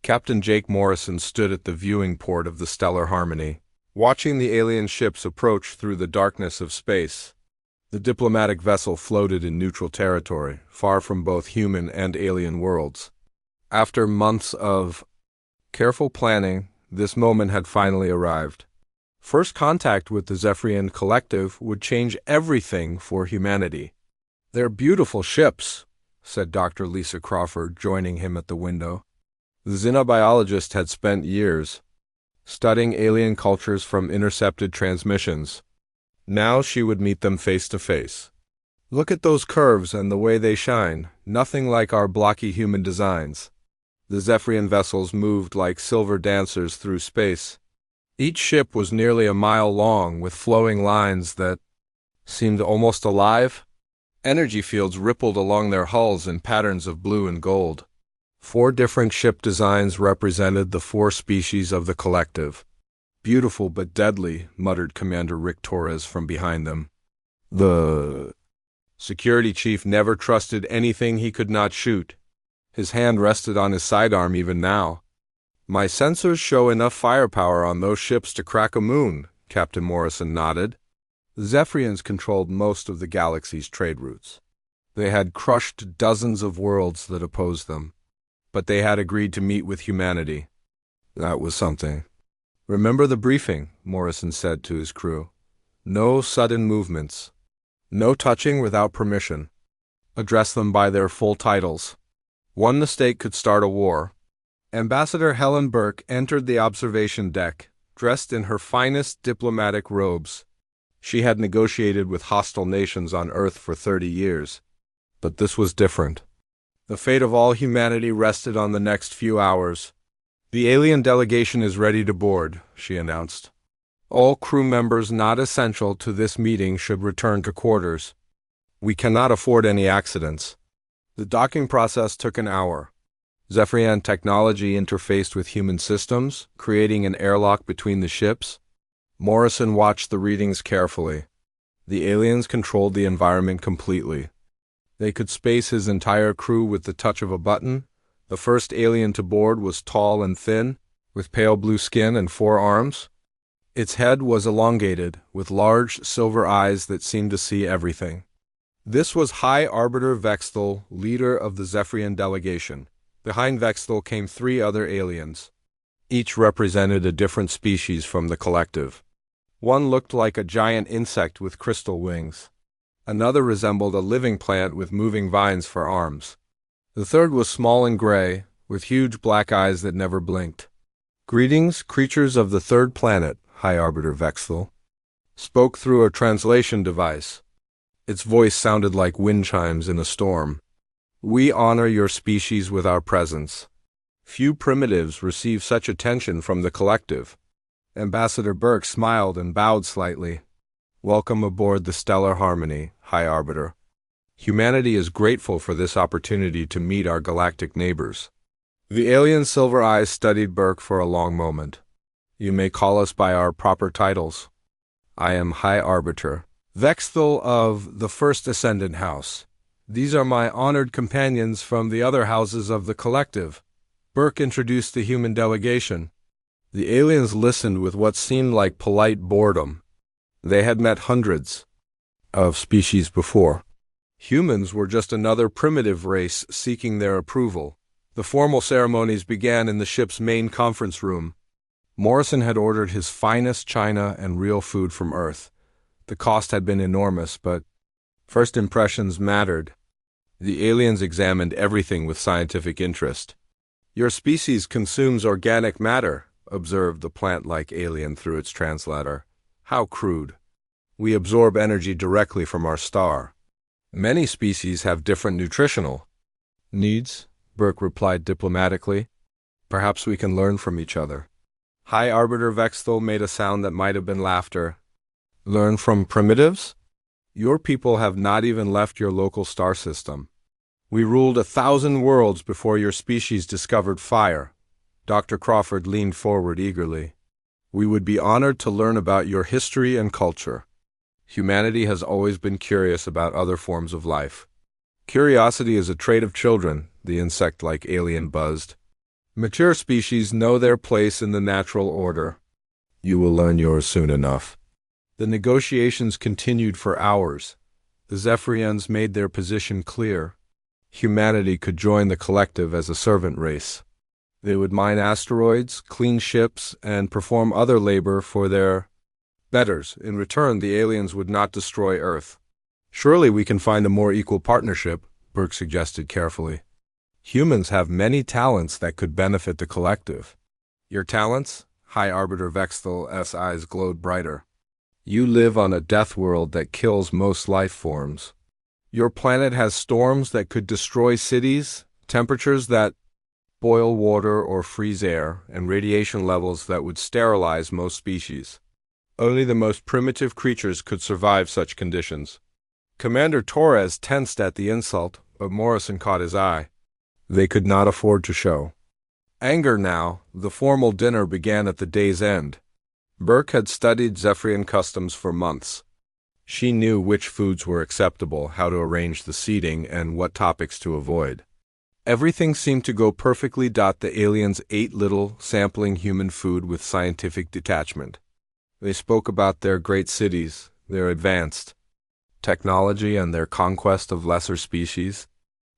Captain Jake Morrison stood at the viewing port of the Stellar Harmony, watching the alien ships approach through the darkness of space. The diplomatic vessel floated in neutral territory, far from both human and alien worlds. After months of careful planning, this moment had finally arrived. First contact with the Zephyrian Collective would change everything for humanity. "They're beautiful ships," said Dr. Lisa Crawford, joining him at the window. The xenobiologist had spent years studying alien cultures from intercepted transmissions. Now she would meet them face to face. "Look at those curves and the way they shine, nothing like our blocky human designs." The Zephyrian vessels moved like silver dancers through space. Each ship was nearly a mile long, with flowing lines that seemed almost alive. Energy fields rippled along their hulls in patterns of blue and gold. 4 different ship designs represented the 4 species of the collective. "Beautiful but deadly," muttered Commander Rick Torres from behind them. The security chief never trusted anything he could not shoot. His hand rested on his sidearm even now. "My sensors show enough firepower on those ships to crack a moon," Captain Morrison nodded. The Zephyrians controlled most of the galaxy's trade routes. They had crushed dozens of worlds that opposed them, but they had agreed to meet with humanity. That was something. "Remember the briefing," Morrison said to his crew. "No sudden movements. No touching without permission. Address them by their full titles. One mistake could start a war." Ambassador Helen Burke entered the observation deck, dressed in her finest diplomatic robes. She had negotiated with hostile nations on Earth for 30 years. But this was different. The fate of all humanity rested on the next few hours. "The alien delegation is ready to board," she announced. "All crew members not essential to this meeting should return to quarters. We cannot afford any accidents." The docking process took an hour. Zephyrian technology interfaced with human systems, creating an airlock between the ships. Morrison watched the readings carefully. The aliens controlled the environment completely. They could space his entire crew with the touch of a button. The first alien to board was tall and thin, with pale blue skin and 4 arms. Its head was elongated, with large silver eyes that seemed to see everything. This was High Arbiter Vexthal, leader of the Zephyrian delegation. Behind Vexthal came 3 other aliens. Each represented a different species from the collective. One looked like a giant insect with crystal wings. Another resembled a living plant with moving vines for arms. The third was small and gray, with huge black eyes that never blinked. "Greetings, creatures of the 3rd planet," High Arbiter Vexthal spoke through a translation device. Its voice sounded like wind chimes in a storm. "We honor your species with our presence. Few primitives receive such attention from the collective." Ambassador Burke smiled and bowed slightly. "Welcome aboard the Stellar Harmony, High Arbiter. Humanity is grateful for this opportunity to meet our galactic neighbors." The alien's silver eyes studied Burke for a long moment. "You may call us by our proper titles. I am High Arbiter Vexthal of the First Ascendant House. These are my honored companions from the other houses of the collective." Burke introduced the human delegation. The aliens listened with what seemed like polite boredom. They had met hundreds of species before. Humans were just another primitive race seeking their approval. The formal ceremonies began in the ship's main conference room. Morrison had ordered his finest china and real food from Earth. The cost had been enormous, but first impressions mattered. The aliens examined everything with scientific interest. "Your species consumes organic matter," observed the plant-like alien through its translator. "How crude. We absorb energy directly from our star." "Many species have different nutritional needs," Burke replied diplomatically. "Perhaps we can learn from each other." High Arbiter Vexthal made a sound that might have been laughter. "Learn from primitives? Your people have not even left your local star system. We ruled 1,000 worlds before your species discovered fire." Dr. Crawford leaned forward eagerly. "We would be honored to learn about your history and culture. Humanity has always been curious about other forms of life." "Curiosity is a trait of children," the insect-like alien buzzed. Mature species know their place in the natural order. You will learn yours soon enough. The negotiations continued for hours. The Zephyrians made their position clear. Humanity could join the collective as a servant race. They would mine asteroids, clean ships, and perform other labor for their betters. In return, the aliens would not destroy Earth. Surely we can find a more equal partnership, Burke suggested carefully. Humans have many talents that could benefit the collective. Your talents? High Arbiter Vexthal's eyes glowed brighter. You live on a death world that kills most life forms. Your planet has storms that could destroy cities, temperatures that boil water or freeze air, and radiation levels that would sterilize most species. Only the most primitive creatures could survive such conditions. Commander Torres tensed at the insult, but Morrison caught his eye. They could not afford to show anger now. The formal dinner began at the day's end. Burke had studied Zephyrian customs for months. She knew which foods were acceptable, how to arrange the seating, and what topics to avoid. Everything seemed to go perfectly. The aliens ate little, sampling human food with scientific detachment. They spoke about their great cities, their advanced technology, and their conquest of lesser species.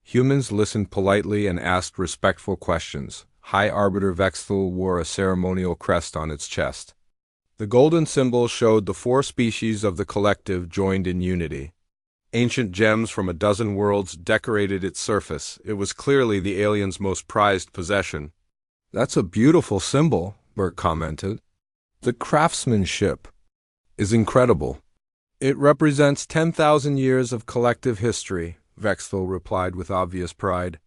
Humans listened politely and asked respectful questions. High Arbiter Vexthal wore a ceremonial crest on its chest. The golden symbol showed the 4 species of the collective joined in unity. Ancient gems from a dozen worlds decorated its surface. It was clearly the aliens' most prized possession. "That's a beautiful symbol," Burke commented. "The craftsmanship is incredible." "It represents 10,000 years of collective history," Vexthal replied with obvious pride.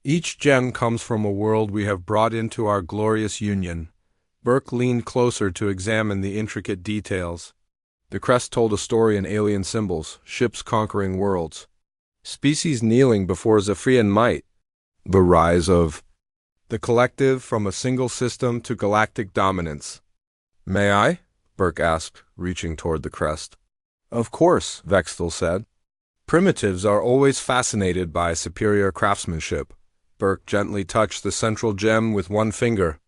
"Each gem comes from a world we have brought into our glorious union." Burke leaned closer to examine the intricate details. The crest told a story in alien symbols, ships conquering worlds, species kneeling before Zephyrian might. The rise of the collective from a single system to galactic dominance. "May I?" Burke asked, reaching toward the crest. "Of course," Vexthal said. "Primitives are always fascinated by superior craftsmanship." Burke gently touched the central gem with one finger.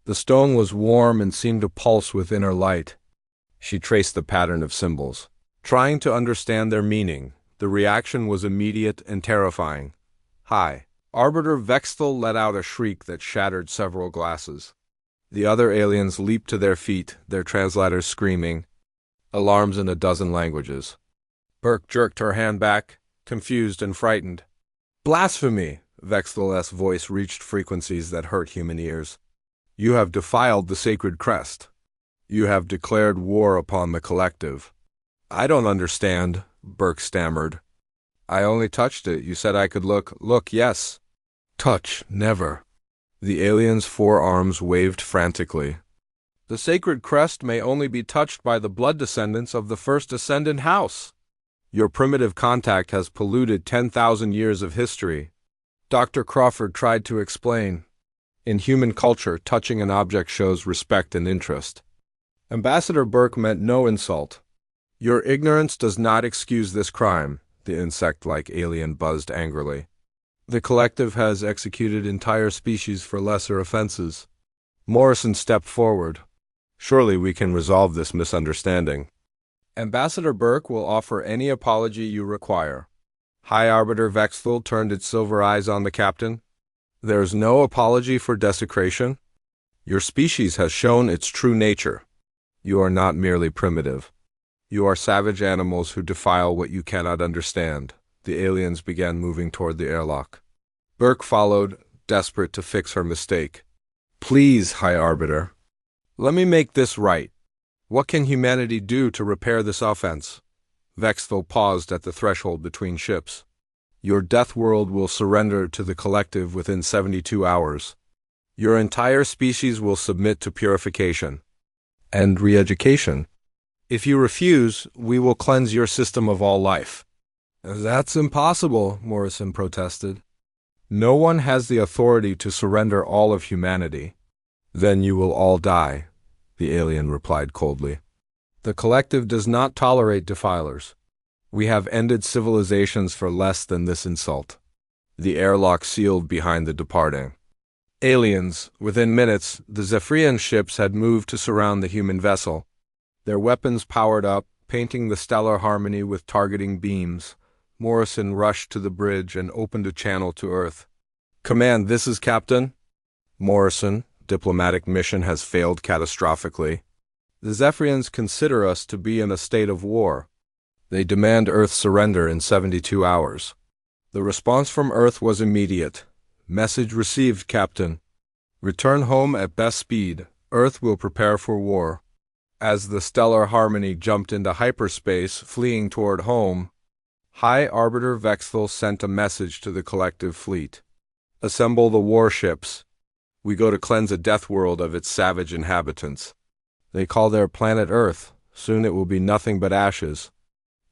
The stone was warm and seemed to pulse with inner light. She traced the pattern of symbols, trying to understand their meaning. The reaction was immediate and terrifying. High Arbiter Vexthal let out a shriek that shattered several glasses. The other aliens leaped to their feet, their translators screaming alarms in a dozen languages. Burke jerked her hand back, confused and frightened. "Blasphemy!" Vexthal's voice reached frequencies that hurt human ears. "You have defiled the sacred crest. You have declared war upon the collective." "I don't understand," Burke stammered. "I only touched it. You said I could look." "Look, yes." "Touch, never." The alien's 4 arms waved frantically. "The sacred crest may only be touched by the blood descendants of the first ascendant house. Your primitive contact has polluted 10,000 years of history." Dr. Crawford tried to explain. "In human culture, touching an object shows respect and interest." Ambassador Burke meant no insult. "Your ignorance does not excuse this crime," the insect-like alien buzzed angrily. "The collective has executed entire species for lesser offenses." Morrison stepped forward. "Surely we can resolve this misunderstanding. Ambassador Burke will offer any apology you require." High Arbiter Vexthal turned its silver eyes on the captain. "There is no apology for desecration. Your species has shown its true nature. You are not merely primitive. You are savage animals who defile what you cannot understand." The aliens began moving toward the airlock. Burke followed, desperate to fix her mistake. "Please, High Arbiter, let me make this right. What can humanity do to repair this offense?" Vexthal paused at the threshold between ships. "Your death world will surrender to the collective within 72 hours. Your entire species will submit to purification and re-education. If you refuse, we will cleanse your system of all life." "That's impossible," Morrison protested. "No one has the authority to surrender all of humanity." "Then you will all die," the alien replied coldly. "The collective does not tolerate defilers. We have ended civilizations for less than this insult." The airlock sealed behind the departing Aliens. Within minutes, the Zephyrian ships had moved to surround the human vessel. Their weapons powered up, painting the stellar harmony with targeting beams. Morrison rushed to the bridge and opened a channel to Earth. "Command, this is Captain." "Morrison, diplomatic mission has failed catastrophically. The Zephyrians consider us to be in a state of war. They demand Earth's surrender in 72 hours. The response from Earth was immediate. Message received, Captain. Return home at best speed. Earth will prepare for war." As the stellar harmony jumped into hyperspace, fleeing toward home, High Arbiter Vexthal sent a message to the collective fleet. "Assemble the warships. We go to cleanse a death world of its savage inhabitants. They call their planet Earth. Soon it will be nothing but ashes."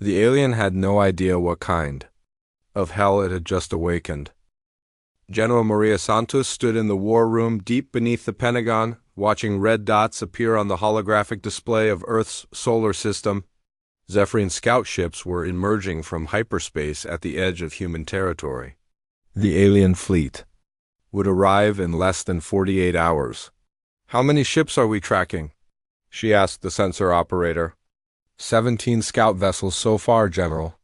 The alien had no idea what kind of hell it had just awakened. General Maria Santos stood in the war room deep beneath the Pentagon, watching red dots appear on the holographic display of Earth's solar system. Zephyrian scout ships were emerging from hyperspace at the edge of human territory. The alien fleet would arrive in less than 48 hours. "How many ships are we tracking?" she asked the sensor operator. 17 scout vessels so far, General.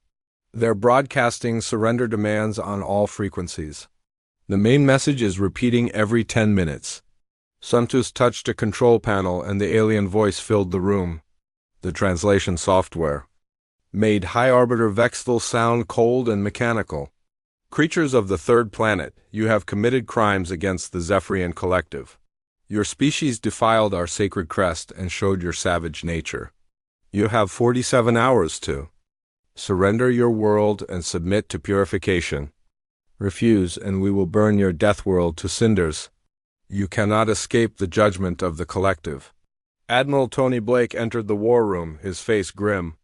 They're broadcasting surrender demands on all frequencies. The main message is repeating every 10 minutes. Santos touched a control panel and the alien voice filled the room. The translation software made High Arbiter Vexthal sound cold and mechanical. "Creatures of the third planet, you have committed crimes against the Zephyrian collective. Your species defiled our sacred crest and showed your savage nature. You have 47 hours to surrender your world and submit to purification. Refuse, and we will burn your death world to cinders. You cannot escape the judgment of the collective." Admiral Tony Blake entered the war room, his face grim.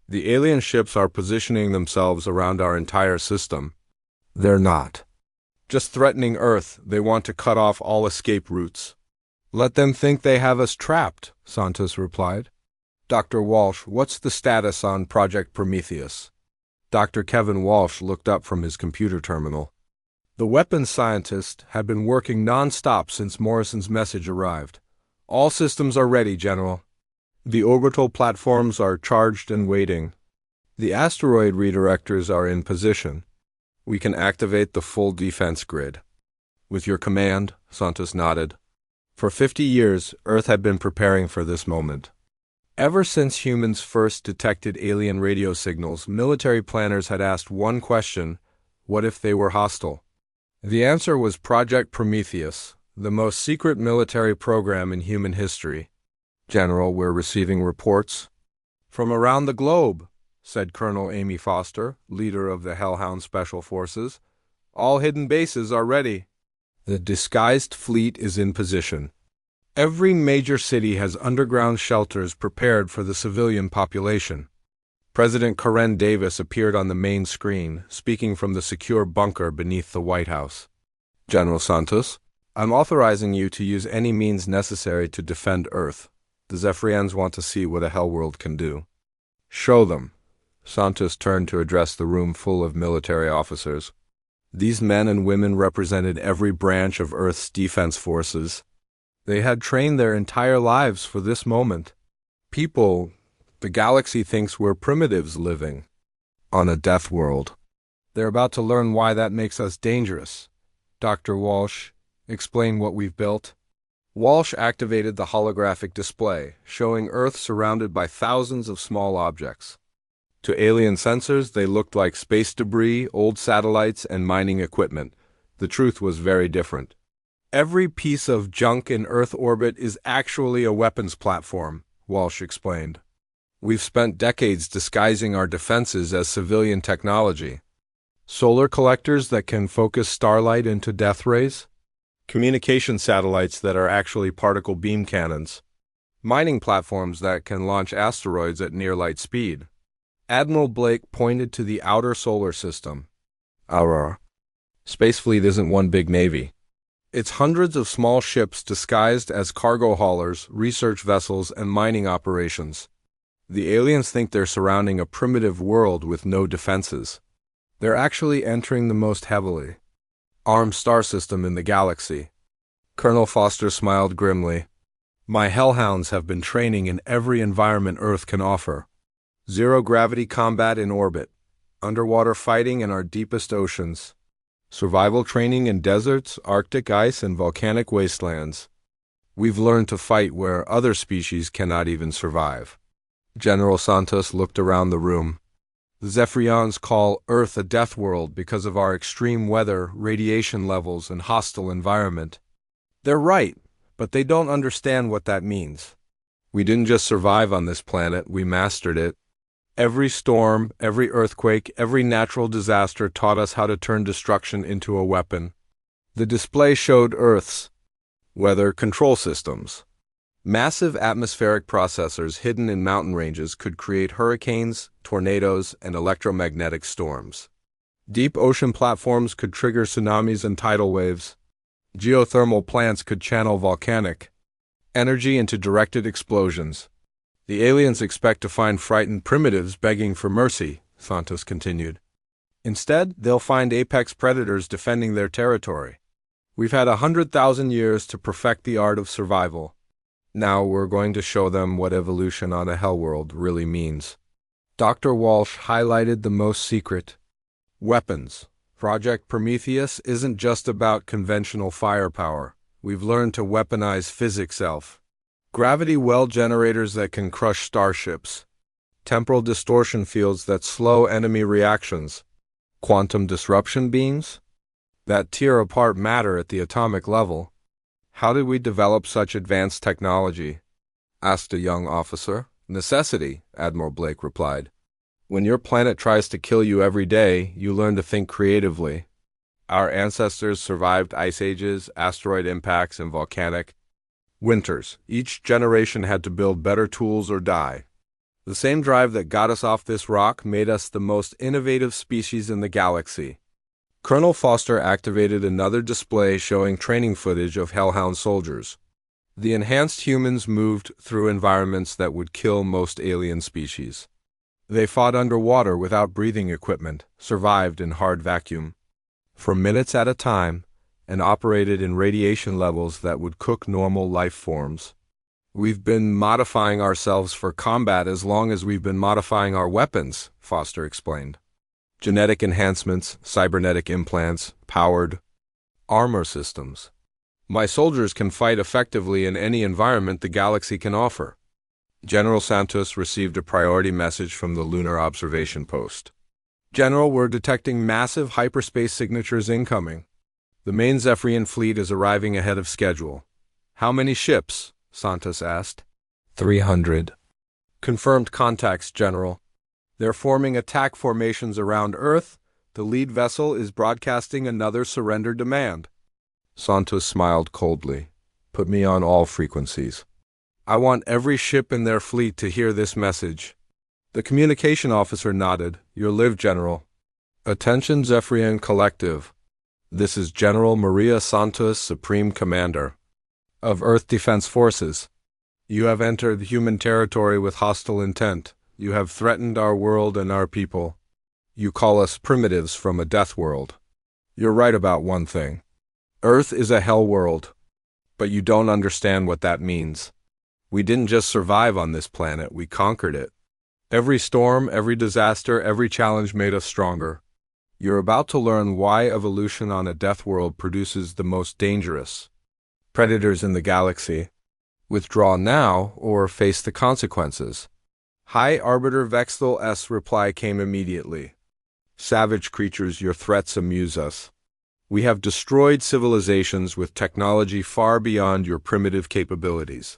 "The alien ships are positioning themselves around our entire system." "They're not just threatening Earth. They want to cut off all escape routes." "Let them think they have us trapped," Santos replied. "Dr. Walsh, what's the status on Project Prometheus?" Dr. Kevin Walsh looked up from his computer terminal. The weapons scientist had been working non-stop since Morrison's message arrived. "All systems are ready, General. The orbital platforms are charged and waiting. The asteroid redirectors are in position. We can activate the full defense grid." "With your command," Santos nodded. For 50 years, Earth had been preparing for this moment. Ever since humans first detected alien radio signals, military planners had asked one question: what if they were hostile? The answer was Project Prometheus, the most secret military program in human history. "General, we're receiving reports from around the globe," said Colonel Amy Foster, leader of the Hellhound Special Forces. "All hidden bases are ready. The disguised fleet is in position. Every major city has underground shelters prepared for the civilian population." President Karen Davis appeared on the main screen, speaking from the secure bunker beneath the White House. "General Santos, I'm authorizing you to use any means necessary to defend Earth. The Zephyrians want to see what a Hellworld can do." "Show them." Santos turned to address the room full of military officers. These men and women represented every branch of Earth's defense forces. They had trained their entire lives for this moment. People, the galaxy thinks we're primitives living on a death world. They're about to learn why that makes us dangerous. Dr. Walsh, explain what we've built. Walsh activated the holographic display, showing Earth surrounded by thousands of small objects. To alien sensors, they looked like space debris, old satellites, and mining equipment. The truth was very different. "Every piece of junk in Earth orbit is actually a weapons platform," Walsh explained. "We've spent decades disguising our defenses as civilian technology. Solar collectors that can focus starlight into death rays. Communication satellites that are actually particle beam cannons. Mining platforms that can launch asteroids at near-light speed." Admiral Blake pointed to the outer solar system. "Our space fleet isn't one big navy. It's hundreds of small ships disguised as cargo haulers, research vessels, and mining operations. The aliens think they're surrounding a primitive world with no defenses. They're actually entering the most heavily armed star system in the galaxy. Colonel Foster smiled grimly. My hellhounds have been training in every environment Earth can offer. Zero-gravity combat in orbit, underwater fighting in our deepest oceans, survival training in deserts, Arctic ice, and volcanic wastelands. We've learned to fight where other species cannot even survive. General Santos looked around the room. The Zephyrians call Earth a death world because of our extreme weather, radiation levels, and hostile environment. They're right, but they don't understand what that means. We didn't just survive on this planet, we mastered it. Every storm, every earthquake, every natural disaster taught us how to turn destruction into a weapon. The display showed Earth's weather control systems. Massive atmospheric processors hidden in mountain ranges could create hurricanes, tornadoes, and electromagnetic storms. Deep ocean platforms could trigger tsunamis and tidal waves. Geothermal plants could channel volcanic energy into directed explosions. The aliens expect to find frightened primitives begging for mercy, Santos continued. Instead, they'll find apex predators defending their territory. We've had 100,000 years to perfect the art of survival. Now we're going to show them what evolution on a Hellworld really means. Dr. Walsh highlighted the most secret. Weapons. Project Prometheus isn't just about conventional firepower. We've learned to weaponize physics itself. Gravity well generators that can crush starships. Temporal distortion fields that slow enemy reactions. Quantum disruption beams that tear apart matter at the atomic level. How did we develop such advanced technology? Asked a young officer. Necessity, Admiral Blake replied. When your planet tries to kill you every day, you learn to think creatively. Our ancestors survived ice ages, asteroid impacts, and volcanic winters. Each generation had to build better tools or die. The same drive that got us off this rock made us the most innovative species in the galaxy. Colonel Foster activated another display showing training footage of Hellhound soldiers. The enhanced humans moved through environments that would kill most alien species. They fought underwater without breathing equipment, survived in hard vacuum for minutes at a time, and operated in radiation levels that would cook normal life forms. We've been modifying ourselves for combat as long as we've been modifying our weapons, Foster explained. Genetic enhancements, cybernetic implants, powered armor systems. My soldiers can fight effectively in any environment the galaxy can offer. General Santos received a priority message from the Lunar Observation Post. General, we're detecting massive hyperspace signatures incoming. The main Zephyrian fleet is arriving ahead of schedule. How many ships? Santos asked. 300. Confirmed contacts, General. They're forming attack formations around Earth. The lead vessel is broadcasting another surrender demand. Santos smiled coldly. Put me on all frequencies. I want every ship in their fleet to hear this message. The communication officer nodded. Your live, General. Attention, Zephyrian Collective. This is General Maria Santos, Supreme Commander of Earth Defense Forces. You have entered human territory with hostile intent. You have threatened our world and our people. You call us primitives from a death world. You're right about one thing. Earth is a hell world. But you don't understand what that means. We didn't just survive on this planet, we conquered it. Every storm, every disaster, every challenge made us stronger. You're about to learn why evolution on a death world produces the most dangerous predators in the galaxy. Withdraw now, or face the consequences. High Arbiter Vexthal S. reply came immediately. Savage creatures, your threats amuse us. We have destroyed civilizations with technology far beyond your primitive capabilities.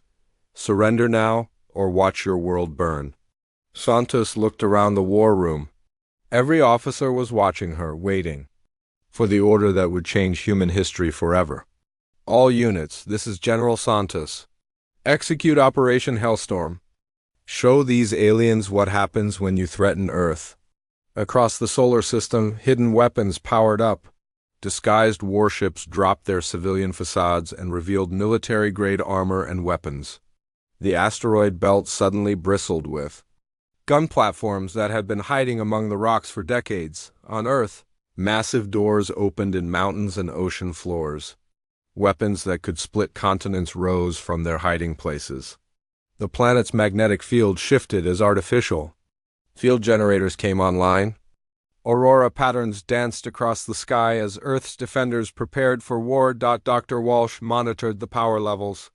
Surrender now, or watch your world burn. Santos looked around the war room. Every officer was watching her, waiting for the order that would change human history forever. All units, this is General Santos. Execute Operation Hellstorm. Show these aliens what happens when you threaten Earth. Across the solar system, hidden weapons powered up. Disguised warships dropped their civilian facades and revealed military-grade armor and weapons. The asteroid belt suddenly bristled with gun platforms that had been hiding among the rocks for decades. On Earth, massive doors opened in mountains and ocean floors. Weapons that could split continents rose from their hiding places. The planet's magnetic field shifted as artificial field generators came online. Aurora patterns danced across the sky as Earth's defenders prepared for war. Dr. Walsh monitored the power levels.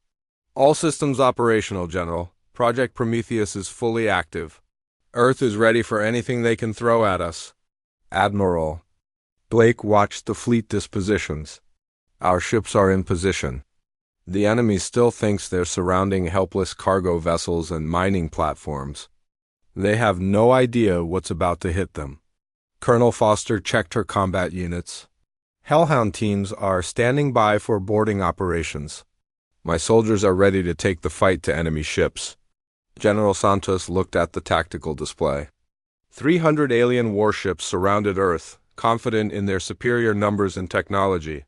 All systems operational, General. Project Prometheus is fully active. Earth is ready for anything they can throw at us. Admiral Blake watched the fleet dispositions. Our ships are in position. The enemy still thinks they're surrounding helpless cargo vessels and mining platforms. They have no idea what's about to hit them. Colonel Foster checked her combat units. Hellhound teams are standing by for boarding operations. My soldiers are ready to take the fight to enemy ships. General Santos looked at the tactical display. 300 alien warships surrounded Earth, confident in their superior numbers and technology.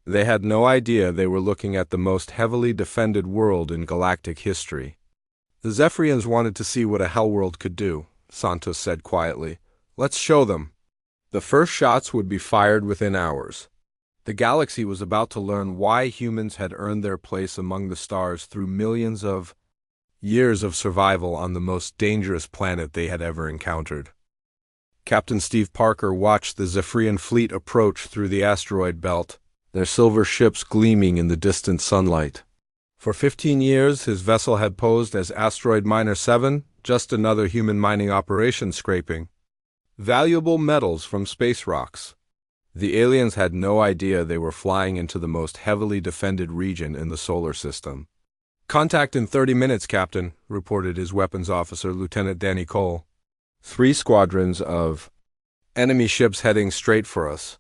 They had no idea they were looking at the most heavily defended world in galactic history. The Zephyrians wanted to see what a Hellworld could do, Santos said quietly. Let's show them. The first shots would be fired within hours. The galaxy was about to learn why humans had earned their place among the stars through millions of years of survival on the most dangerous planet they had ever encountered. Captain Steve Parker watched the Zephyrian fleet approach through the asteroid belt, their silver ships gleaming in the distant sunlight. For 15 years, his vessel had posed as Asteroid Miner 7, just another human mining operation scraping valuable metals from space rocks. The aliens had no idea they were flying into the most heavily defended region in the solar system. Contact in 30 minutes, Captain, reported his weapons officer, Lieutenant Danny Cole. 3 squadrons of enemy ships heading straight for us.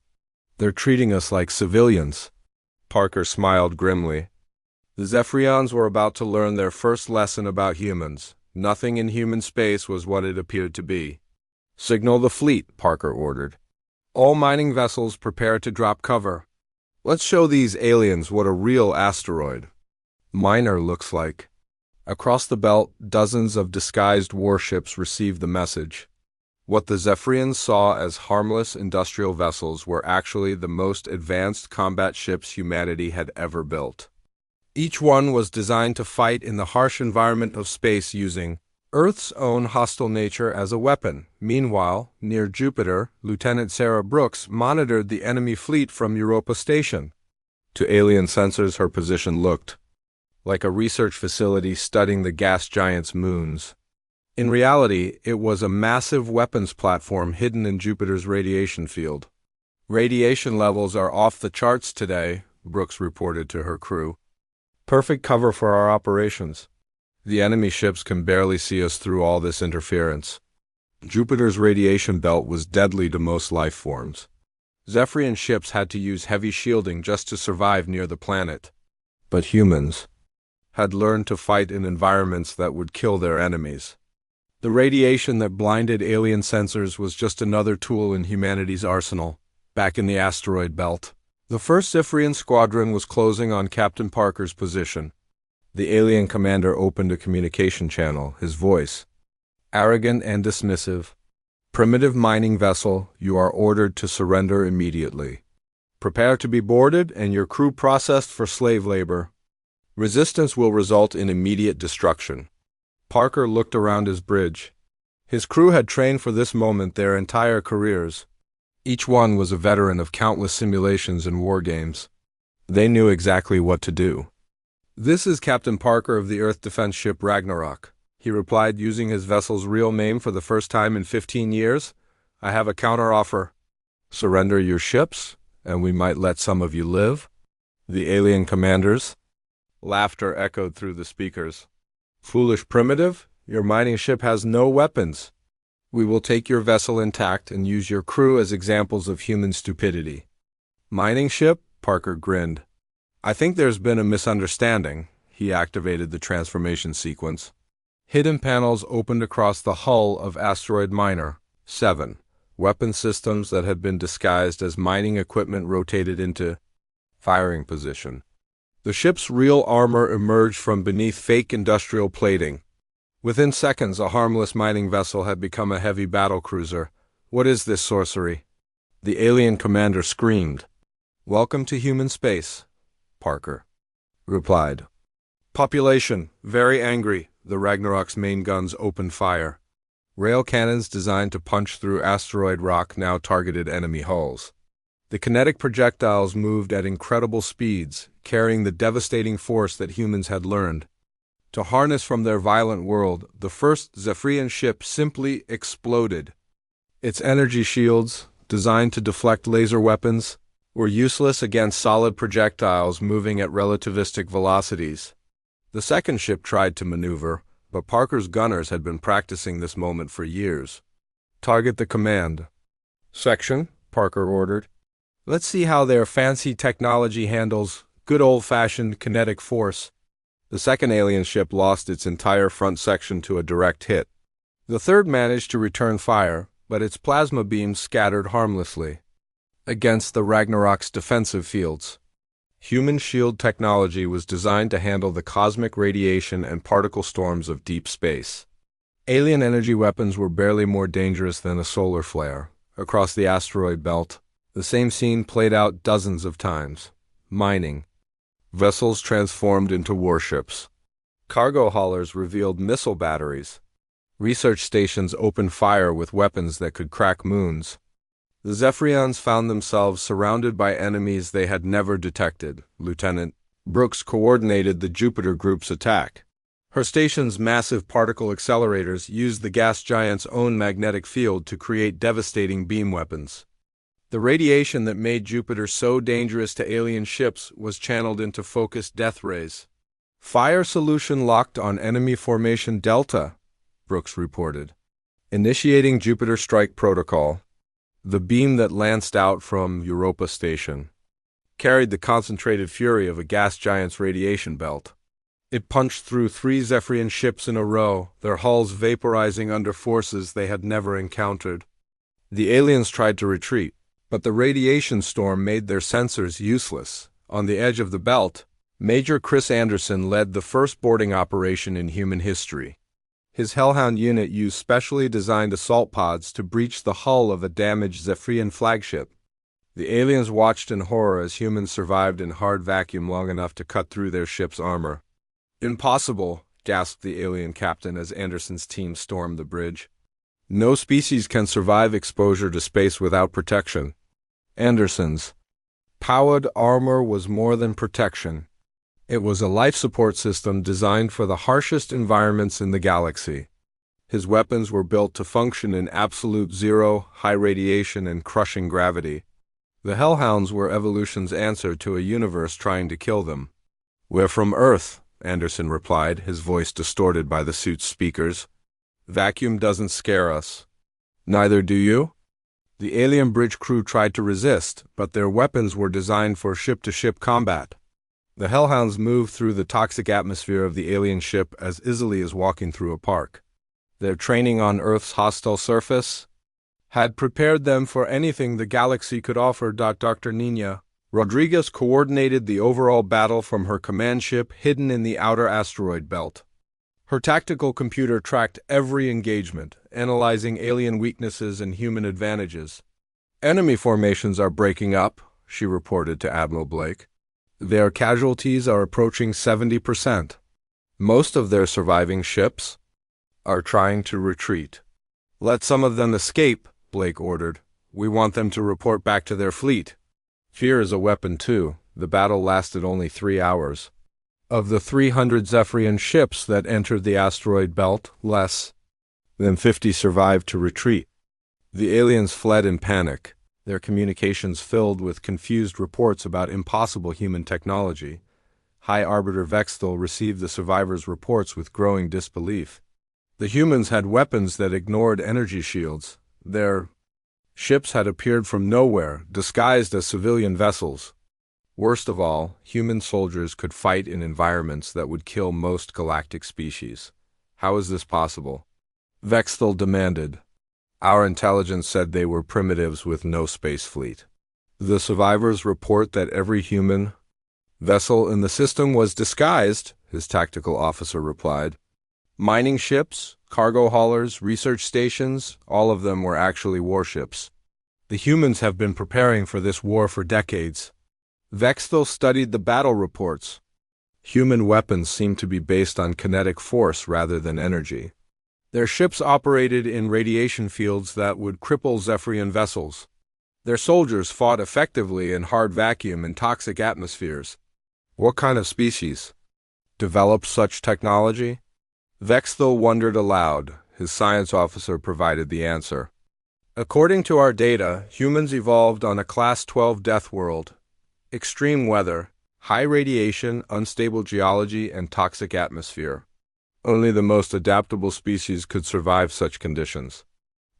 They're treating us like civilians. Parker smiled grimly. The Zephyrians were about to learn their first lesson about humans. Nothing in human space was what it appeared to be. Signal the fleet, Parker ordered. All mining vessels prepare to drop cover. Let's show these aliens what a real asteroid miner looks like. Across the belt, dozens of disguised warships received the message. What the Zephyrians saw as harmless industrial vessels were actually the most advanced combat ships humanity had ever built. Each one was designed to fight in the harsh environment of space using Earth's own hostile nature as a weapon. Meanwhile, near Jupiter, Lieutenant Sarah Brooks monitored the enemy fleet from Europa Station. To alien sensors, her position looked like a research facility studying the gas giant's moons. In reality, it was a massive weapons platform hidden in Jupiter's radiation field. Radiation levels are off the charts today, Brooks reported to her crew. Perfect cover for our operations. The enemy ships can barely see us through all this interference. Jupiter's radiation belt was deadly to most life forms. Zephyrian ships had to use heavy shielding just to survive near the planet. But humans had learned to fight in environments that would kill their enemies. The radiation that blinded alien sensors was just another tool in humanity's arsenal. Back in the asteroid belt, the first Zephyrian squadron was closing on Captain Parker's position. The alien commander opened a communication channel, his voice arrogant and dismissive. Primitive mining vessel, you are ordered to surrender immediately. Prepare to be boarded and your crew processed for slave labor. Resistance will result in immediate destruction. Parker looked around his bridge. His crew had trained for this moment their entire careers. Each one was a veteran of countless simulations and war games. They knew exactly what to do. This is Captain Parker of the Earth defense ship Ragnarok, he replied using his vessel's real name for the first time in 15 years. I have a counteroffer. Surrender your ships, and we might let some of you live. The alien commanders. Laughter echoed through the speakers. Foolish primitive, your mining ship has no weapons. We will take your vessel intact and use your crew as examples of human stupidity. Mining ship? Parker grinned. I think there's been a misunderstanding. He activated the transformation sequence. Hidden panels opened across the hull of Asteroid Miner 7. Weapon systems that had been disguised as mining equipment rotated into firing position. The ship's real armor emerged from beneath fake industrial plating. Within seconds, a harmless mining vessel had become a heavy battlecruiser. What is this sorcery? The alien commander screamed. Welcome to human space. Parker replied. Population, very angry. The Ragnarok's main guns opened fire. Rail cannons designed to punch through asteroid rock now targeted enemy hulls. The kinetic projectiles moved at incredible speeds, carrying the devastating force that humans had learned to harness from their violent world. The first Zephyrian ship simply exploded. Its energy shields, designed to deflect laser weapons, were useless against solid projectiles moving at relativistic velocities. The second ship tried to maneuver, but Parker's gunners had been practicing this moment for years. Target the command section, Parker ordered. Let's see how their fancy technology handles good old-fashioned kinetic force. The second alien ship lost its entire front section to a direct hit. The third managed to return fire, but its plasma beams scattered harmlessly against the Ragnarok's defensive fields. Human shield technology was designed to handle the cosmic radiation and particle storms of deep space. Alien energy weapons were barely more dangerous than a solar flare. Across the asteroid belt, the same scene played out dozens of times. Mining. Vessels transformed into warships. Cargo haulers revealed missile batteries. Research stations opened fire with weapons that could crack moons. The Zephyrians found themselves surrounded by enemies they had never detected. Lieutenant Brooks coordinated the Jupiter group's attack. Her station's massive particle accelerators used the gas giant's own magnetic field to create devastating beam weapons. The radiation that made Jupiter so dangerous to alien ships was channeled into focused death rays. Fire solution locked on enemy formation Delta, Brooks reported. Initiating Jupiter strike protocol. The beam that lanced out from Europa Station carried the concentrated fury of a gas giant's radiation belt. It punched through 3 Zephyrian ships in a row, their hulls vaporizing under forces they had never encountered. The aliens tried to retreat, but the radiation storm made their sensors useless. On the edge of the belt, Major Chris Anderson led the first boarding operation in human history. His Hellhound unit used specially designed assault pods to breach the hull of a damaged Zephyrian flagship. The aliens watched in horror as humans survived in hard vacuum long enough to cut through their ship's armor. Impossible, gasped the alien captain as Anderson's team stormed the bridge. No species can survive exposure to space without protection. Anderson's powered armor was more than protection. It was a life support system designed for the harshest environments in the galaxy. His weapons were built to function in absolute zero, high radiation, and crushing gravity. The Hellhounds were evolution's answer to a universe trying to kill them. We're from Earth, Anderson replied, his voice distorted by the suit's speakers. Vacuum doesn't scare us. Neither do you? The alien bridge crew tried to resist, but their weapons were designed for ship-to-ship combat. The Hellhounds moved through the toxic atmosphere of the alien ship as easily as walking through a park. Their training on Earth's hostile surface had prepared them for anything the galaxy could offer. Dr. Nina Rodriguez coordinated the overall battle from her command ship hidden in the outer asteroid belt. Her tactical computer tracked every engagement, analyzing alien weaknesses and human advantages. Enemy formations are breaking up, she reported to Admiral Blake. Their casualties are approaching 70%. Most of their surviving ships are trying to retreat. Let some of them escape, Blake ordered. We want them to report back to their fleet. Fear is a weapon too. The battle lasted only 3 hours. Of the 300 Zephyrian ships that entered the asteroid belt, less than 50 survived to retreat. The aliens fled in panic, their communications filled with confused reports about impossible human technology. High Arbiter Vexthal received the survivors' reports with growing disbelief. The humans had weapons that ignored energy shields. Their ships had appeared from nowhere, disguised as civilian vessels. Worst of all, human soldiers could fight in environments that would kill most galactic species. How is this possible? Vexthal demanded. Our intelligence said they were primitives with no space fleet. The survivors report that every human vessel in the system was disguised, his tactical officer replied. Mining ships, cargo haulers, research stations, all of them were actually warships. The humans have been preparing for this war for decades. Vexthel studied the battle reports. Human weapons seemed to be based on kinetic force rather than energy. Their ships operated in radiation fields that would cripple Zephyrian vessels. Their soldiers fought effectively in hard vacuum and toxic atmospheres. What kind of species developed such technology? Vexthel wondered aloud. His science officer provided the answer. According to our data, humans evolved on a Class 12 death world. Extreme weather, high radiation, unstable geology, and toxic atmosphere. Only the most adaptable species could survive such conditions.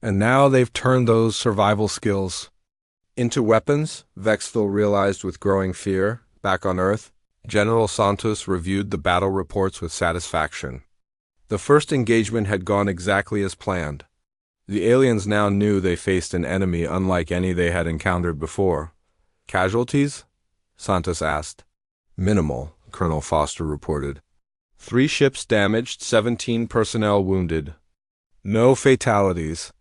And now they've turned those survival skills into weapons, Vexthel realized with growing fear. Back on Earth, General Santos reviewed the battle reports with satisfaction. The first engagement had gone exactly as planned. The aliens now knew they faced an enemy unlike any they had encountered before. Casualties? Santos asked. Minimal, Colonel Foster reported. 3 ships damaged, 17 personnel wounded. No fatalities.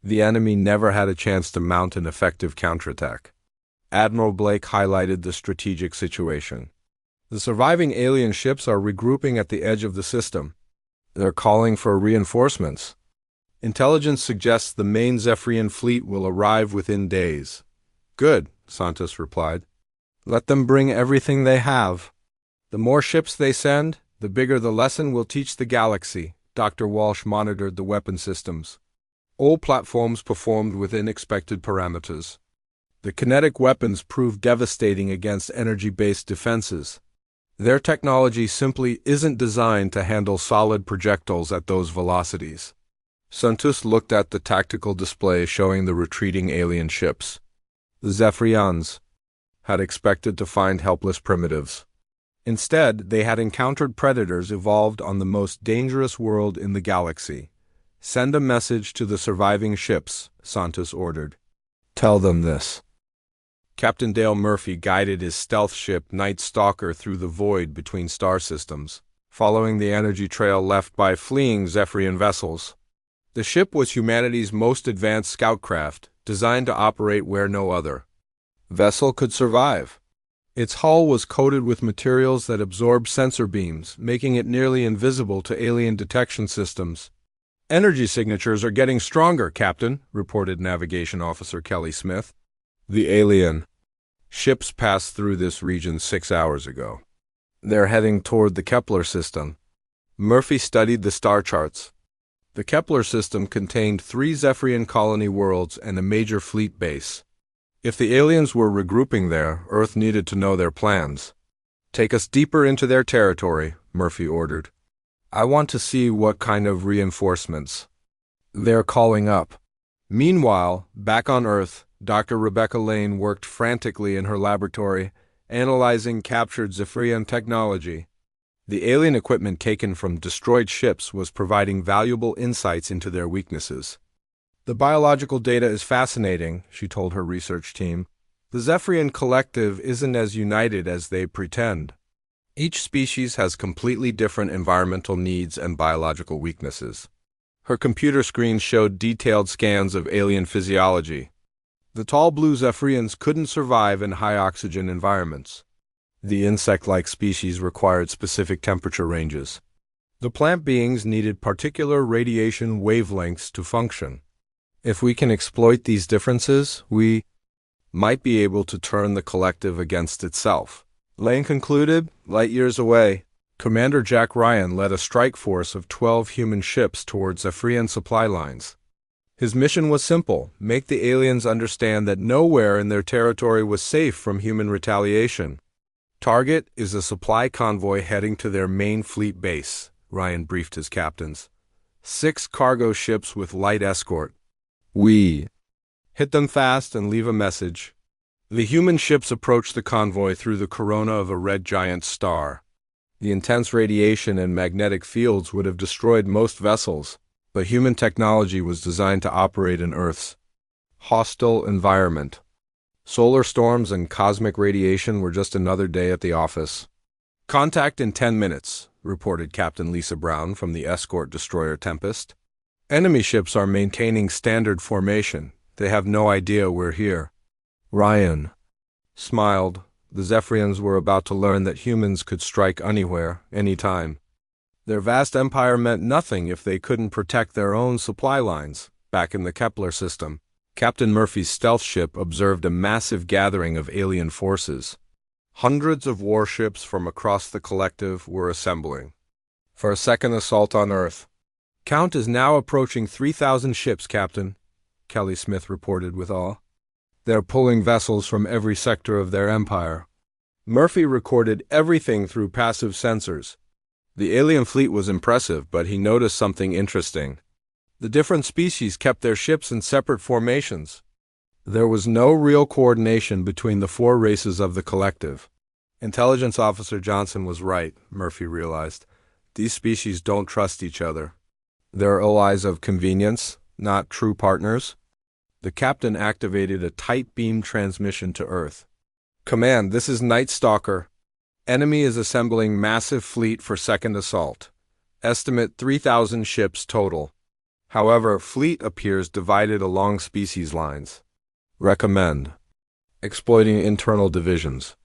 The enemy never had a chance to mount an effective counterattack. Admiral Blake highlighted the strategic situation. The surviving alien ships are regrouping at the edge of the system. They're calling for reinforcements. Intelligence suggests the main Zephyrian fleet will arrive within days. Good, Santos replied. Let them bring everything they have. The more ships they send, the bigger the lesson will teach the galaxy. Dr. Walsh monitored the weapon systems. All platforms performed within expected parameters. The kinetic weapons proved devastating against energy-based defenses. Their technology simply isn't designed to handle solid projectiles at those velocities. Santos looked at the tactical display showing the retreating alien ships. The Zephyrians had expected to find helpless primitives. Instead, they had encountered predators evolved on the most dangerous world in the galaxy. Send a message to the surviving ships, Santos ordered. Tell them this. Captain Dale Murphy guided his stealth ship Night Stalker through the void between star systems, following the energy trail left by fleeing Zephyrian vessels. The ship was humanity's most advanced scout craft, designed to operate where no other vessel could survive. Its hull was coated with materials that absorbed sensor beams, making it nearly invisible to alien detection systems. Energy signatures are getting stronger, Captain, reported Navigation Officer Kelly Smith. The alien ships passed through this region 6 hours ago. They're heading toward the Kepler system. Murphy studied the star charts. The Kepler system contained 3 Zephyrian colony worlds and a major fleet base. If the aliens were regrouping there, Earth needed to know their plans. Take us deeper into their territory, Murphy ordered. I want to see what kind of reinforcements they're calling up. Meanwhile, back on Earth, Dr. Rebecca Lane worked frantically in her laboratory, analyzing captured Zephyrian technology. The alien equipment taken from destroyed ships was providing valuable insights into their weaknesses. The biological data is fascinating, she told her research team. The Zephyrian collective isn't as united as they pretend. Each species has completely different environmental needs and biological weaknesses. Her computer screen showed detailed scans of alien physiology. The tall blue Zephyrians couldn't survive in high-oxygen environments. The insect-like species required specific temperature ranges. The plant beings needed particular radiation wavelengths to function. If we can exploit these differences, we might be able to turn the collective against itself. Lane concluded, light years away. Commander Jack Ryan led a strike force of 12 human ships towards Zephyrian supply lines. His mission was simple: make the aliens understand that nowhere in their territory was safe from human retaliation. Target is a supply convoy heading to their main fleet base, Ryan briefed his captains. 6 cargo ships with light escort. We hit them fast and leave a message. The human ships approached the convoy through the corona of a red giant star. The intense radiation and magnetic fields would have destroyed most vessels, but human technology was designed to operate in Earth's hostile environment. Solar storms and cosmic radiation were just another day at the office. Contact in 10 minutes, reported Captain Lisa Brown from the escort destroyer Tempest. Enemy ships are maintaining standard formation. They have no idea we're here. Ryan smiled. The Zephyrians were about to learn that humans could strike anywhere, anytime. Their vast empire meant nothing if they couldn't protect their own supply lines. Back in the Kepler system, Captain Murphy's stealth ship observed a massive gathering of alien forces. Hundreds of warships from across the collective were assembling for a second assault on Earth. Count is now approaching 3,000 ships, Captain, Kelly Smith reported with awe. They're pulling vessels from every sector of their empire. Murphy recorded everything through passive sensors. The alien fleet was impressive, but he noticed something interesting. The different species kept their ships in separate formations. There was no real coordination between the four races of the collective. Intelligence Officer Johnson was right, Murphy realized. These species don't trust each other. They're allies of convenience, not true partners. The captain activated a tight beam transmission to Earth. Command, this is Night Stalker. Enemy is assembling massive fleet for second assault. Estimate 3,000 ships total. However, fleet appears divided along species lines. Recommend exploiting internal divisions.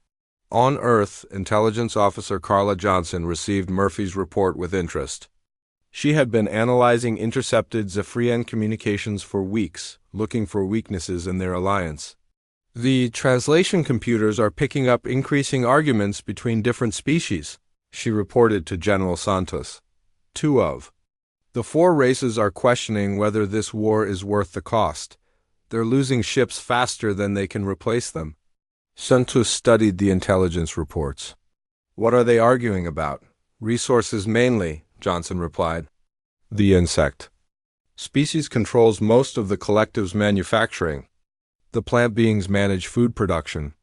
On Earth, Intelligence Officer Carla Johnson received Murphy's report with interest. She had been analyzing intercepted Zephyrian communications for weeks, looking for weaknesses in their alliance. The translation computers are picking up increasing arguments between different species, she reported to General Santos. Two of the four races are questioning whether this war is worth the cost. They're losing ships faster than they can replace them. Santos studied the intelligence reports. What are they arguing about? Resources mainly, Johnson replied. The insect species controls most of the collective's manufacturing. The plant beings manage food production.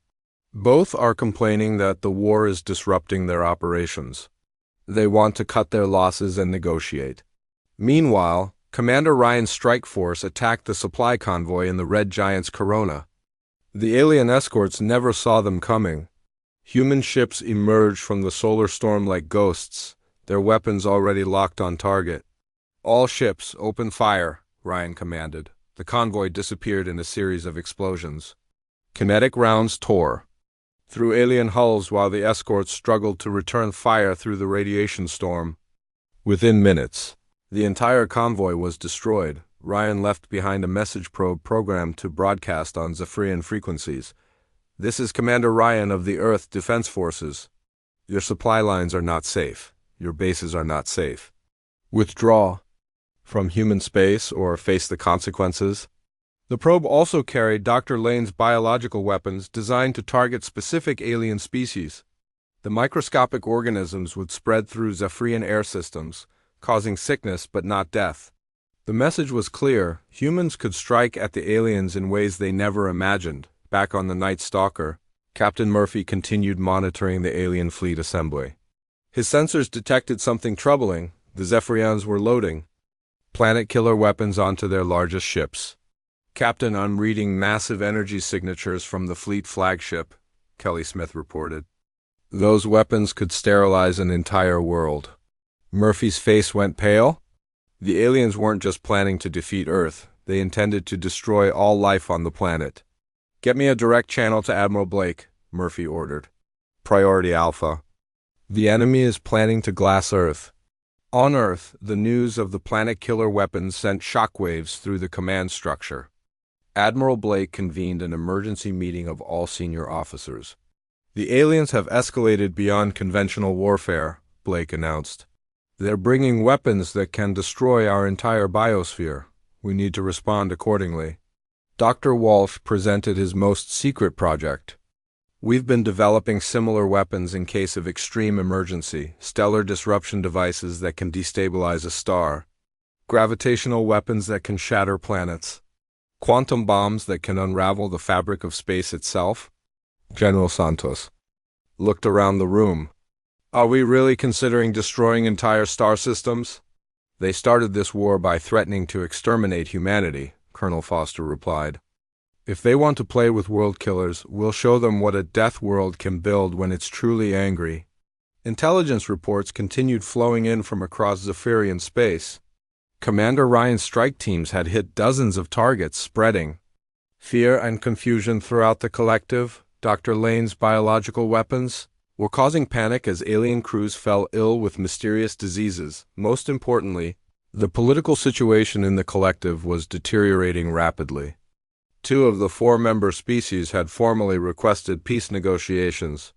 Both are complaining that the war is disrupting their operations. They want to cut their losses and negotiate. Meanwhile, Commander Ryan's strike force attacked the supply convoy in the Red Giant's Corona. The alien escorts never saw them coming. Human ships emerged from the solar storm like ghosts, their weapons already locked on target. All ships, open fire, Ryan commanded. The convoy disappeared in a series of explosions. Kinetic rounds tore through alien hulls while the escorts struggled to return fire through the radiation storm. Within minutes, the entire convoy was destroyed. Ryan left behind a message probe programmed to broadcast on Zephyrian frequencies. This is Commander Ryan of the Earth Defense Forces. Your supply lines are not safe. Your bases are not safe. Withdraw from human space or face the consequences. The probe also carried Dr. Lane's biological weapons designed to target specific alien species. The microscopic organisms would spread through Zephyrian air systems, causing sickness but not death. The message was clear: humans could strike at the aliens in ways they never imagined. Back on the Night Stalker, Captain Murphy continued monitoring the alien fleet assembly. His sensors detected something troubling. The Zephyrians were loading planet-killer weapons onto their largest ships. Captain, I'm reading massive energy signatures from the fleet flagship, Kelly Smith reported. Those weapons could sterilize an entire world. Murphy's face went pale. The aliens weren't just planning to defeat Earth. They intended to destroy all life on the planet. Get me a direct channel to Admiral Blake, Murphy ordered. Priority Alpha. The enemy is planning to glass Earth. On Earth, the news of the planet-killer weapons sent shockwaves through the command structure. Admiral Blake convened an emergency meeting of all senior officers. The aliens have escalated beyond conventional warfare, Blake announced. They're bringing weapons that can destroy our entire biosphere. We need to respond accordingly. Dr. Walsh presented his most secret project. We've been developing similar weapons in case of extreme emergency, stellar disruption devices that can destabilize a star, gravitational weapons that can shatter planets, quantum bombs that can unravel the fabric of space itself. General Santos looked around the room. Are we really considering destroying entire star systems? They started this war by threatening to exterminate humanity, Colonel Foster replied. If they want to play with world killers, we'll show them what a death world can build when it's truly angry. Intelligence reports continued flowing in from across Zephyrian space. Commander Ryan's strike teams had hit dozens of targets, spreading fear and confusion throughout the collective, Dr. Lane's biological weapons were causing panic as alien crews fell ill with mysterious diseases. Most importantly, the political situation in the collective was deteriorating rapidly. 2 of the 4 member species had formally requested peace negotiations.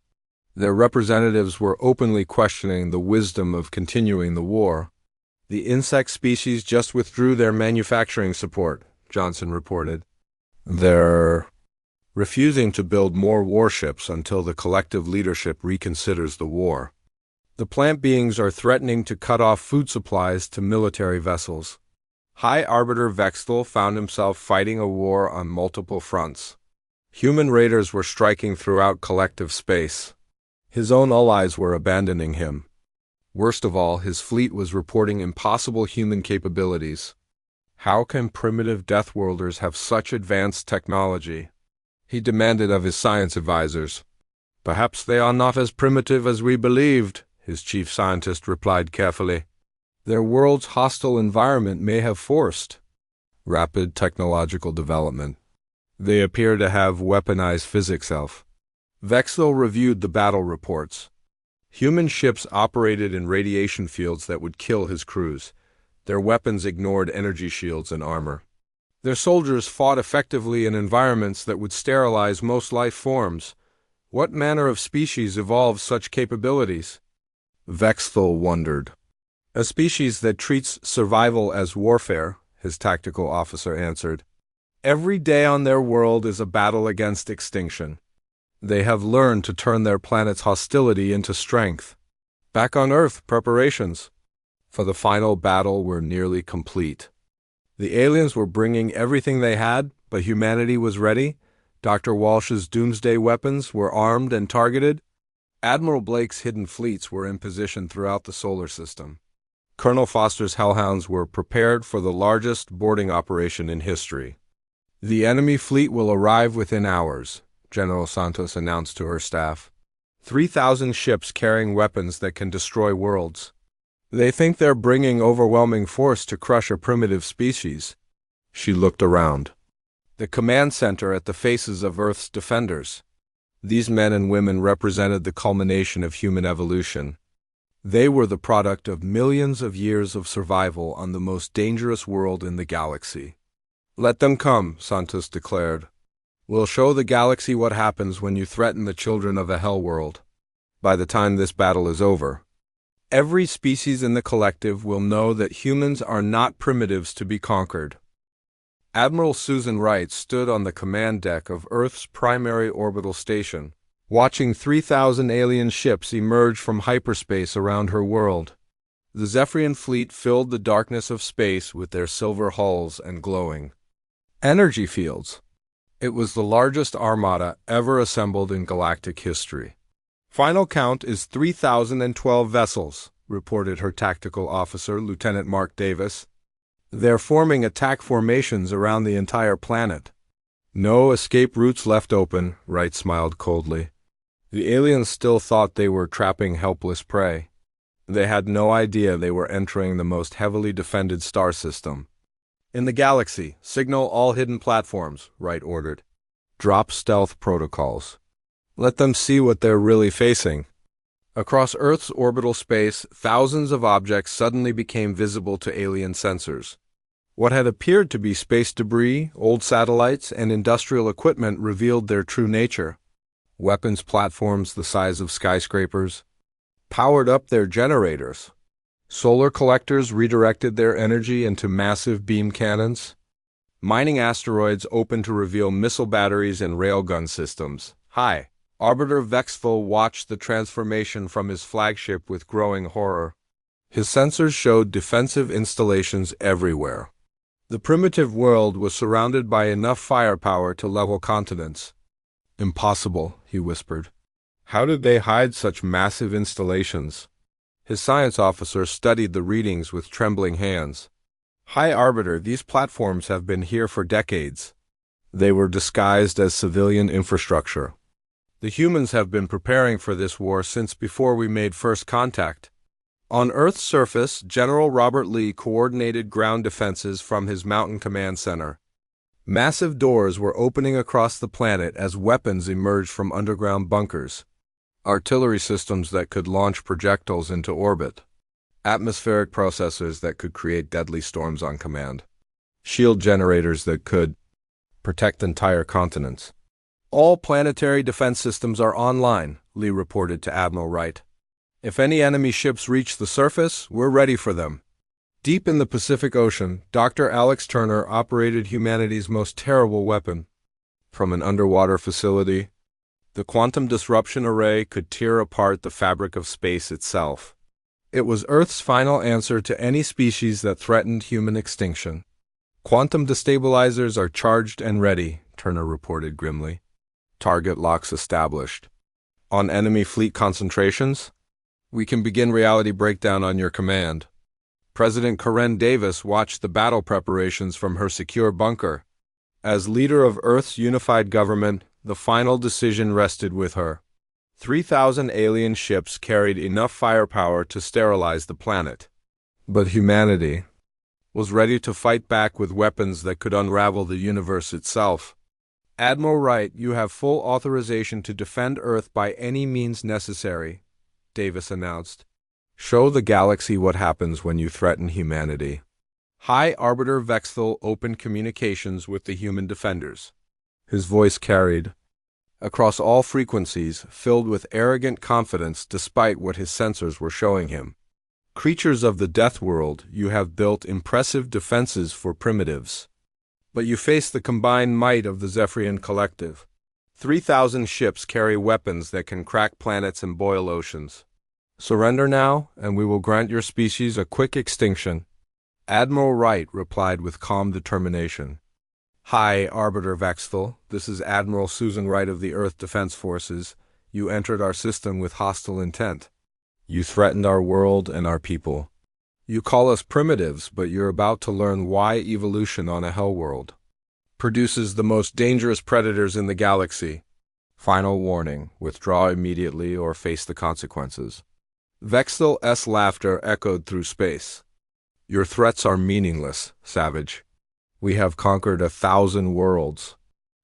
Their representatives were openly questioning the wisdom of continuing the war. The insect species just withdrew their manufacturing support, Johnson reported. They're refusing to build more warships until the collective leadership reconsiders the war. The plant beings are threatening to cut off food supplies to military vessels. High Arbiter Vexthal found himself fighting a war on multiple fronts. Human raiders were striking throughout collective space. His own allies were abandoning him. Worst of all, his fleet was reporting impossible human capabilities. How can primitive Deathworlders have such advanced technology? He demanded of his science advisors. Perhaps they are not as primitive as we believed, his chief scientist replied carefully. Their world's hostile environment may have forced rapid technological development. They appear to have weaponized physics elf. Vexel reviewed the battle reports. Human ships operated in radiation fields that would kill his crews. Their weapons ignored energy shields and armor. Their soldiers fought effectively in environments that would sterilize most life forms. What manner of species evolves such capabilities? Vexthal wondered. A species that treats survival as warfare, his tactical officer answered. Every day on their world is a battle against extinction. They have learned to turn their planet's hostility into strength. Back on Earth, preparations for the final battle were nearly complete. The aliens were bringing everything they had, but humanity was ready. Dr. Walsh's doomsday weapons were armed and targeted. Admiral Blake's hidden fleets were in position throughout the solar system. Colonel Foster's hellhounds were prepared for the largest boarding operation in history. The enemy fleet will arrive within hours, General Santos announced to her staff. 3,000 ships carrying weapons that can destroy worlds. They think they're bringing overwhelming force to crush a primitive species. She looked around. The command center at the faces of Earth's defenders. These men and women represented the culmination of human evolution. They were the product of millions of years of survival on the most dangerous world in the galaxy. Let them come, Santos declared. We'll show the galaxy what happens when you threaten the children of a Hellworld. By the time this battle is over, every species in the collective will know that humans are not primitives to be conquered. Admiral Susan Wright stood on the command deck of Earth's primary orbital station, watching 3,000 alien ships emerge from hyperspace around her world. The Zephyrian fleet filled the darkness of space with their silver hulls and glowing energy fields. It was the largest armada ever assembled in galactic history. Final count is 3,012 vessels, reported her tactical officer, Lieutenant Mark Davis. They're forming attack formations around the entire planet. No escape routes left open, Wright smiled coldly. The aliens still thought they were trapping helpless prey. They had no idea they were entering the most heavily defended star system in the galaxy. Signal all hidden platforms, Wright ordered. Drop stealth protocols. Let them see what they're really facing. Across Earth's orbital space, thousands of objects suddenly became visible to alien sensors. What had appeared to be space debris, old satellites, and industrial equipment revealed their true nature. Weapons platforms the size of skyscrapers powered up their generators. Solar collectors redirected their energy into massive beam cannons. Mining asteroids opened to reveal missile batteries and railgun systems. High Arbiter Vexful watched the transformation from his flagship with growing horror. His sensors showed defensive installations everywhere. The primitive world was surrounded by enough firepower to level continents. Impossible, he whispered. How did they hide such massive installations? His science officer studied the readings with trembling hands. High Arbiter, these platforms have been here for decades. They were disguised as civilian infrastructure. The humans have been preparing for this war since before we made first contact. On Earth's surface, General Robert Lee coordinated ground defenses from his mountain command center. Massive doors were opening across the planet as weapons emerged from underground bunkers. Artillery systems that could launch projectiles into orbit. Atmospheric processors that could create deadly storms on command. Shield generators that could protect entire continents. All planetary defense systems are online, Lee reported to Admiral Wright. If any enemy ships reach the surface, we're ready for them. Deep in the Pacific Ocean, Dr. Alex Turner operated humanity's most terrible weapon. From an underwater facility, the quantum disruption array could tear apart the fabric of space itself. It was Earth's final answer to any species that threatened human extinction. Quantum destabilizers are charged and ready, Turner reported grimly. Target locks established. On enemy fleet concentrations, we can begin reality breakdown on your command. President Karen Davis watched the battle preparations from her secure bunker. As leader of Earth's unified government, the final decision rested with her. 3,000 alien ships carried enough firepower to sterilize the planet. But humanity was ready to fight back with weapons that could unravel the universe itself. Admiral Wright, you have full authorization to defend Earth by any means necessary, Davis announced. Show the galaxy what happens when you threaten humanity. High Arbiter Vexthal opened communications with the human defenders. His voice carried across all frequencies, filled with arrogant confidence despite what his sensors were showing him. Creatures of the Death World, you have built impressive defenses for primitives. But you face the combined might of the Zephyrian Collective. 3,000 ships carry weapons that can crack planets and boil oceans. Surrender now, and we will grant your species a quick extinction. Admiral Wright replied with calm determination. Hi, Arbiter Vexthal. This is Admiral Susan Wright of the Earth Defense Forces. You entered our system with hostile intent. You threatened our world and our people. You call us primitives, but you're about to learn why evolution on a Hellworld produces the most dangerous predators in the galaxy. Final warning, withdraw immediately or face the consequences. Vexthal's laughter echoed through space. Your threats are meaningless, savage. We have conquered 1,000 worlds.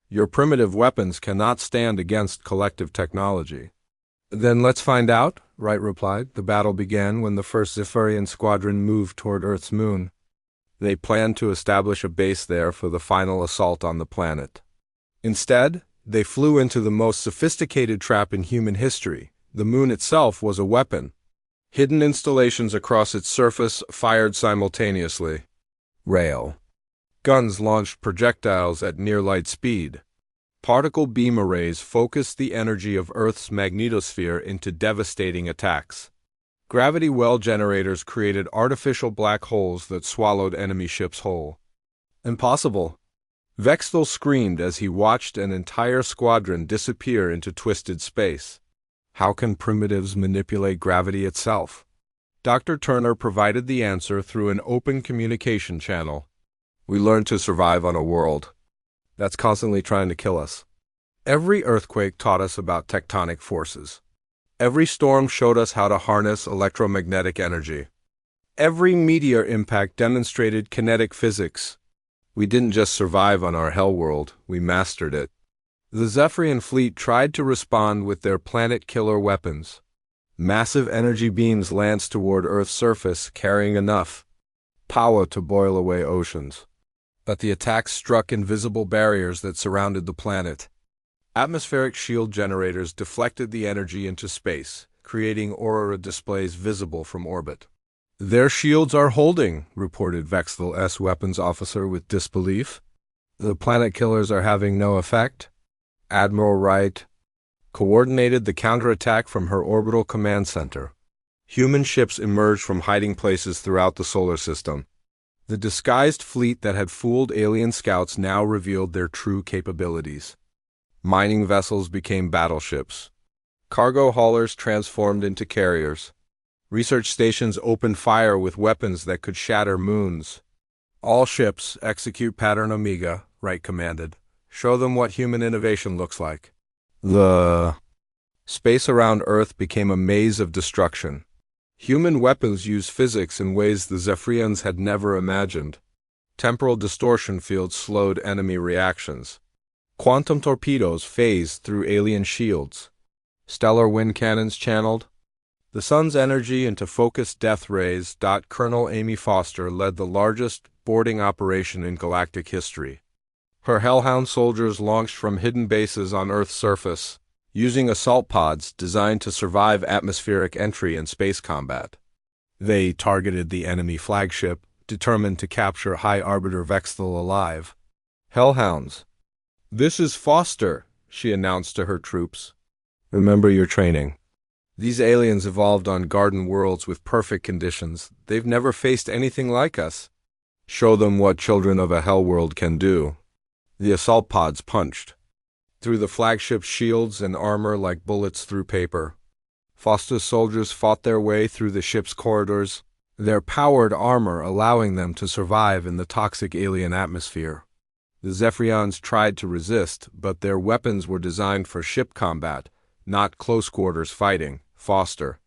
Your primitive weapons cannot stand against collective technology. Then let's find out, Wright replied. The battle began when the first Zephyrian squadron moved toward Earth's moon. They planned to establish a base there for the final assault on the planet. Instead, they flew into the most sophisticated trap in human history. The moon itself was a weapon. Hidden installations across its surface fired simultaneously. Rail. Guns launched projectiles at near-light speed. Particle beam arrays focused the energy of Earth's magnetosphere into devastating attacks. Gravity well generators created artificial black holes that swallowed enemy ships whole. Impossible! Vexthal screamed as he watched an entire squadron disappear into twisted space. How can primitives manipulate gravity itself? Dr. Turner provided the answer through an open communication channel. We learned to survive on a world that's constantly trying to kill us. Every earthquake taught us about tectonic forces. Every storm showed us how to harness electromagnetic energy. Every meteor impact demonstrated kinetic physics. We didn't just survive on our Hellworld, we mastered it. The Zephyrian fleet tried to respond with their planet-killer weapons. Massive energy beams lanced toward Earth's surface, carrying enough power to boil away oceans. But the attacks struck invisible barriers that surrounded the planet. Atmospheric shield generators deflected the energy into space, creating aurora displays visible from orbit. Their shields are holding, reported Vexthal's weapons officer with disbelief. The planet killers are having no effect. Admiral Wright coordinated the counterattack from her orbital command center. Human ships emerged from hiding places throughout the solar system. The disguised fleet that had fooled alien scouts now revealed their true capabilities. Mining vessels became battleships. Cargo haulers transformed into carriers. Research stations opened fire with weapons that could shatter moons. All ships execute Pattern Omega, Wright commanded. Show them what human innovation looks like. The space around Earth became a maze of destruction. Human weapons used physics in ways the Zephyrians had never imagined. Temporal distortion fields slowed enemy reactions. Quantum torpedoes phased through alien shields. Stellar wind cannons channeled the sun's energy into focused death rays. Colonel Amy Foster led the largest boarding operation in galactic history. Her Hellhound soldiers launched from hidden bases on Earth's surface, using assault pods designed to survive atmospheric entry and space combat. They targeted the enemy flagship, determined to capture High Arbiter Vexthal alive. "Hellhounds, this is Foster," she announced to her troops. "Remember your training. These aliens evolved on garden worlds with perfect conditions. They've never faced anything like us. Show them what children of a Hellworld can do." The assault pods punched through the flagship's shields and armor like bullets through paper. Foster's soldiers fought their way through the ship's corridors, their powered armor allowing them to survive in the toxic alien atmosphere. The Zephyrians tried to resist, but their weapons were designed for ship combat, not close-quarters fighting. Foster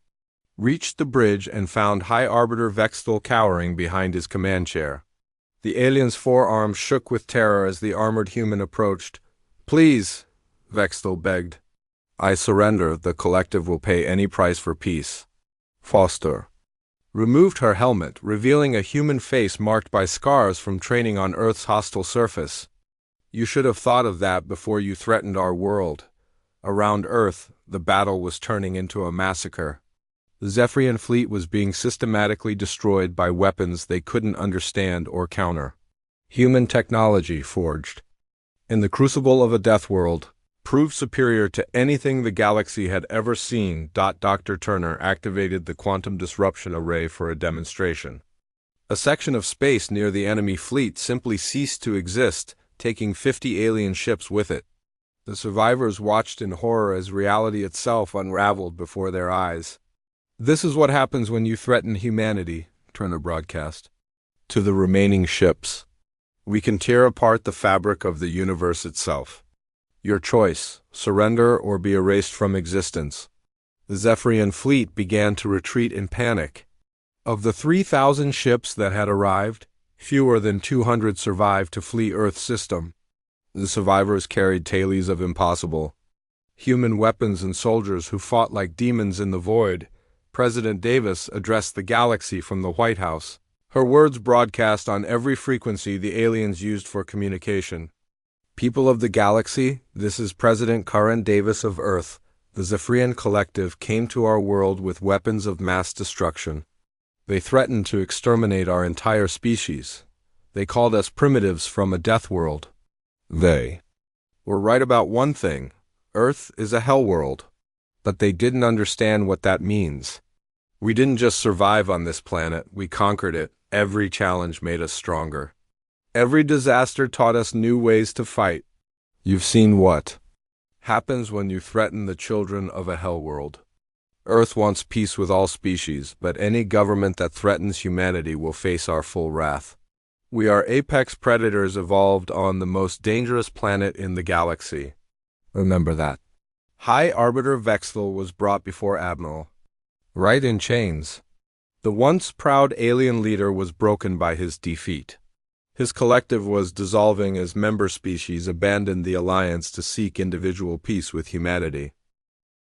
reached the bridge and found High Arbiter Vexthal cowering behind his command chair. The alien's forearms shook with terror as the armored human approached. "Please," Vexthal begged. "I surrender. The collective will pay any price for peace." Foster removed her helmet, revealing a human face marked by scars from training on Earth's hostile surface. "You should have thought of that before you threatened our world." Around Earth, the battle was turning into a massacre. The Zephyrian fleet was being systematically destroyed by weapons they couldn't understand or counter. Human technology forged in the crucible of a death world proved superior to anything the galaxy had ever seen. Dr. Turner activated the quantum disruption array for a demonstration. A section of space near the enemy fleet simply ceased to exist, taking 50 alien ships with it. The survivors watched in horror as reality itself unraveled before their eyes. "This is what happens when you threaten humanity," Turner broadcast to the remaining ships. "We can tear apart the fabric of the universe itself. Your choice, surrender or be erased from existence." The Zephyrian fleet began to retreat in panic. Of the 3,000 ships that had arrived, fewer than 200 survived to flee Earth's system. The survivors carried tales of impossible human weapons and soldiers who fought like demons in the void. President Davis addressed the galaxy from the White House. Her words broadcast on every frequency the aliens used for communication. "People of the galaxy, this is President Karen Davis of Earth. The Zephyrian collective came to our world with weapons of mass destruction. They threatened to exterminate our entire species. They called us primitives from a death world. They were right about one thing: Earth is a hell world. But they didn't understand what that means. We didn't just survive on this planet, we conquered it. Every challenge made us stronger. Every disaster taught us new ways to fight. You've seen what happens when you threaten the children of a hell world. Earth wants peace with all species, but any government that threatens humanity will face our full wrath. We are apex predators evolved on the most dangerous planet in the galaxy. Remember that." High Arbiter Vexthal was brought before Admiral Wright in chains. The once proud alien leader was broken by his defeat. His collective was dissolving as member species abandoned the alliance to seek individual peace with humanity.